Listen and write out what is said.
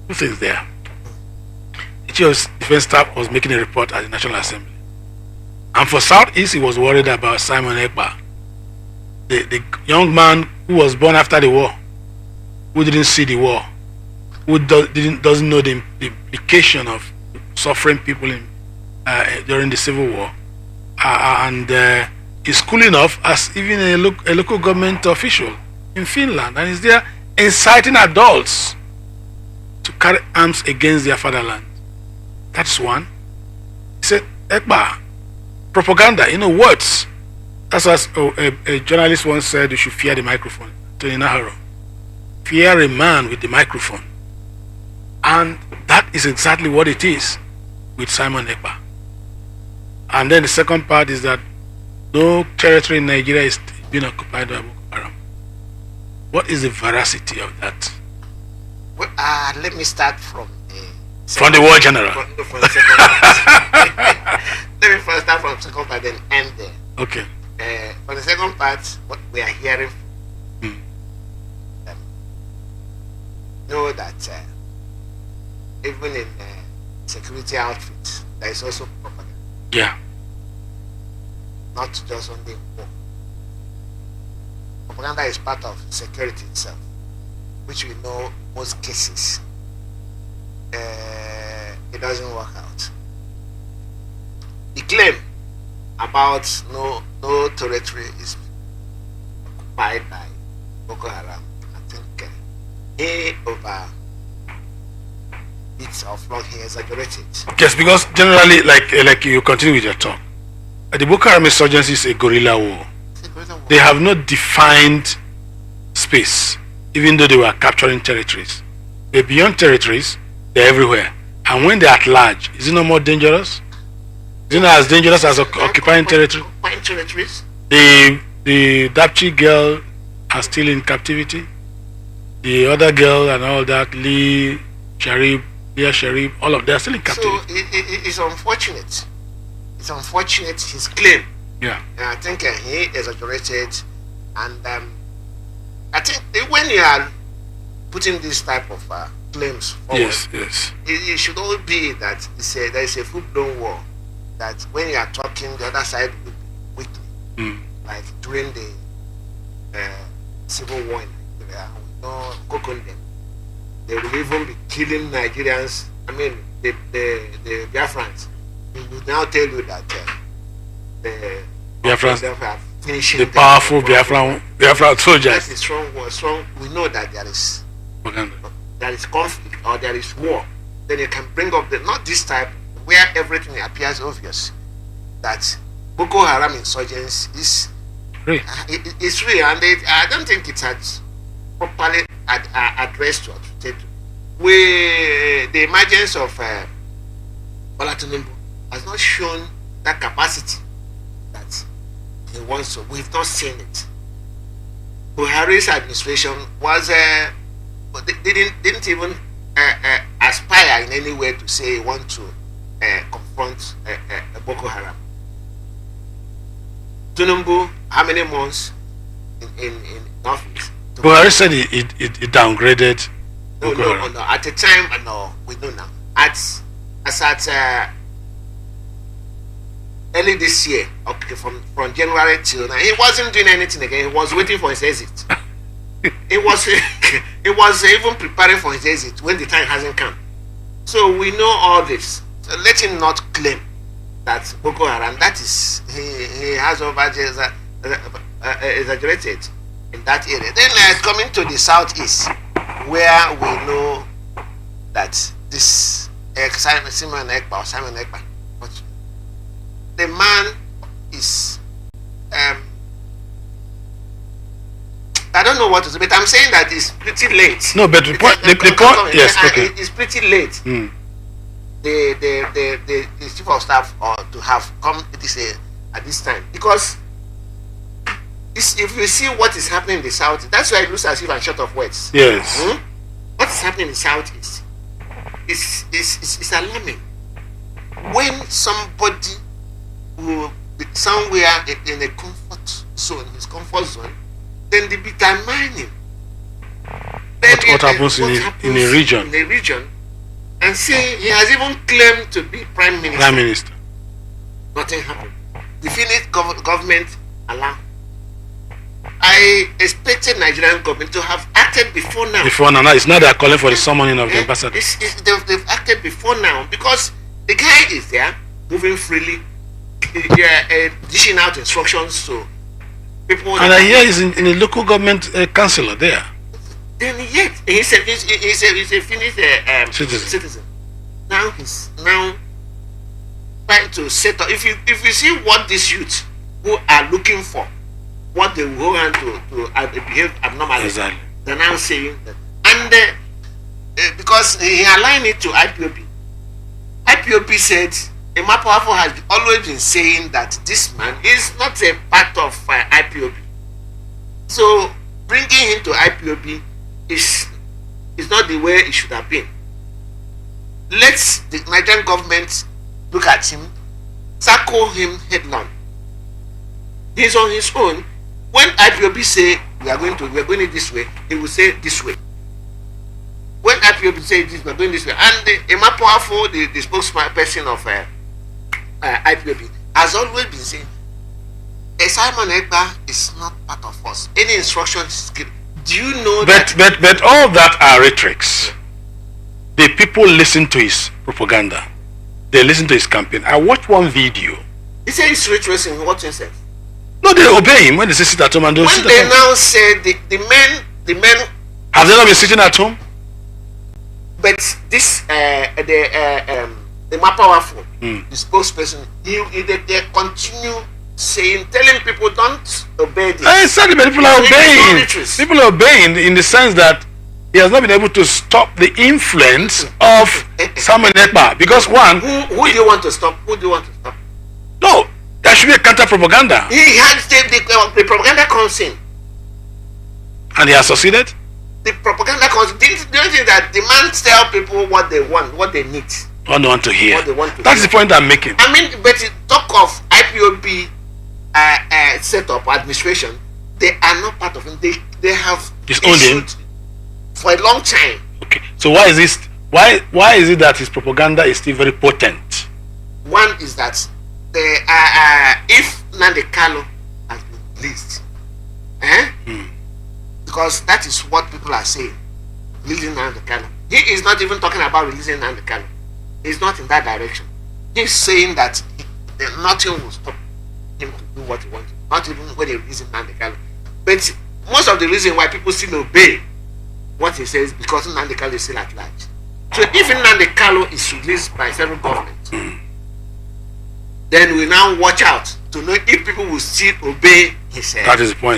Two things there. The Chief of Defense Staff was making a report at the National Assembly. And for Southeast, he was worried about Simon Ekpa, the young man who was born after the war, who didn't see the war, who doesn't know the implication of suffering people during the Civil War, and is cool enough as even a local government official in Finland, and is there inciting adults to carry arms against their fatherland. That's one. He said, Ekpa, propaganda, words. That's what a journalist once said, you should fear the microphone. Tony Naharo. Fear a man with the microphone. And that is exactly what it is with Simon Ekpa. And then the second part is that no territory in Nigeria is being occupied by Boko Haram. What is the veracity of that? Well, let me start from the war general. From the second part. Let me first start from the second part, then end there. Okay. For the second part, what we are hearing know that even in security outfits, there is also propaganda. Yeah. Not just on the war. Propaganda is part of security itself, which we know most cases it doesn't work out. The claim about no territory is occupied by Boko Haram, I think he over bits of long he exaggerated. Yes, because generally, like you continue with your talk, the Boko Haram insurgency is a guerrilla war. They have not defined space, even though they were capturing territories. They're beyond territories, they're everywhere. And when they're at large, is it not more dangerous? Is it not as dangerous as occupying territory? Occupying territories? The Dapchi girl are still in captivity. The other girl and all that, Leah Sharif, all of them are still in captivity. So it's unfortunate. It's unfortunate, his claim. Yeah. I think he exaggerated, and I think when you are putting this type of claims forward, yes, it should all be that there is a full-blown war. That when you are talking, the other side will be weak, like during the civil war in Nigeria. We know Kokondem. They will even be killing Nigerians. I mean, the Biafrans. We will now tell you that the Biafrans, the powerful Biafran soldiers. That's a strong war. We know that there is conflict or there is war. Then you can bring up not this type where everything appears obvious. That Boko Haram insurgents is real. It's real, and I don't think it has properly addressed or treated. The emergence of Bola Tinubu has not shown that capacity that he wants to. We've not seen it. Buhari's administration was didn't even aspire in any way to say he want to confront Boko Haram. Tinubu, how many months in office? Buhari said he downgraded Boko Haram. No. At the time, no, we know now. As at early this year, okay, from January till now, he wasn't doing anything again. He was waiting for his exit. He was even preparing for his exit when the time hasn't come. So we know all this. So let him not claim that Boko Haram. That is he has exaggerated in that area. Then coming to the southeast, where we know that this Simon Ekpa, the man is I don't know what to say, but I'm saying that it's pretty late. No, but the point, yes, okay. It's pretty late. The chief of staff to have come at this time, because if you see what is happening in the south, that's why it looks as if I'm short of words. Yes. What is happening in the southeast is alarming. When somebody who somewhere in a comfort zone, his comfort zone, then they determine him. What happens in a region? In a region, and say he has even claimed to be prime minister. Prime Minister. Nothing happened. The Finnish government allowed. I expected Nigerian government to have acted before now. Before now, it's not they're calling for the summoning of the ambassador. They've acted before now because the guy is there, moving freely, dishing out instructions to people. And I hear he's in the local government councillor there. Then yet he's a Finnish citizen. Now he's trying to set up. If you see what these youths who are looking for, what they will go on to behave abnormally, Exactly. they're now saying that, and because he aligned it to IPOB. IPOB said Ejimofor has always been saying that this man is not a part of IPOB. So bringing him to IPOB is not the way it should have been. Let the Nigerian government look at him, tackle him headlong. He's on his own. When IPOB say we are going it this way, he will say this way. When IPOB say this, we are going this way, and Ejimofor, the spokesperson of IPOB, has always been saying, Simon Ekpa is not part of us. Any instructions is given. Do you know but all that are rhetorics. The people listen to his propaganda. They listen to his campaign. I watched one video. He said it's rhetorics in what sense? No, they obey him when they say sit at home and don't sit When they at home. now say the men Have they not been sitting at home? but this the more powerful, the spokesperson, they continue saying, telling people don't obey this. Exactly, but people are It's obeying. rhetorics. People are obeying in the sense that he has not been able to stop the influence of Simon Ekpa. Because one, Who do you want to stop? Who do you want to stop? no, there should be a counter propaganda. He had the propaganda comes in. And he has succeeded. The propaganda comes in. Don't you think that the man tell people what they want, what they need? I don't want to hear. What they want to That's hear. the point I'm making. I mean, but talk of IPOB setup administration, they are not part of it. They have Disowned him. issued for a long time. Okay. So why is this? Why is it that his propaganda is still very potent? One is that if Nnamdi Kanu has been released, because that is what people are saying, releasing Nnamdi Kanu. He is not even talking about releasing Nnamdi Kanu. He's not in that direction. He's saying that nothing will stop him to do what he wants. Not even when they release Nnamdi Kanu. But most of the reason why people still obey what he says because Nnamdi Kanu is still at large. So if Nnamdi Kanu is released by federal government, then we now watch out to know if people will still obey his That is the point.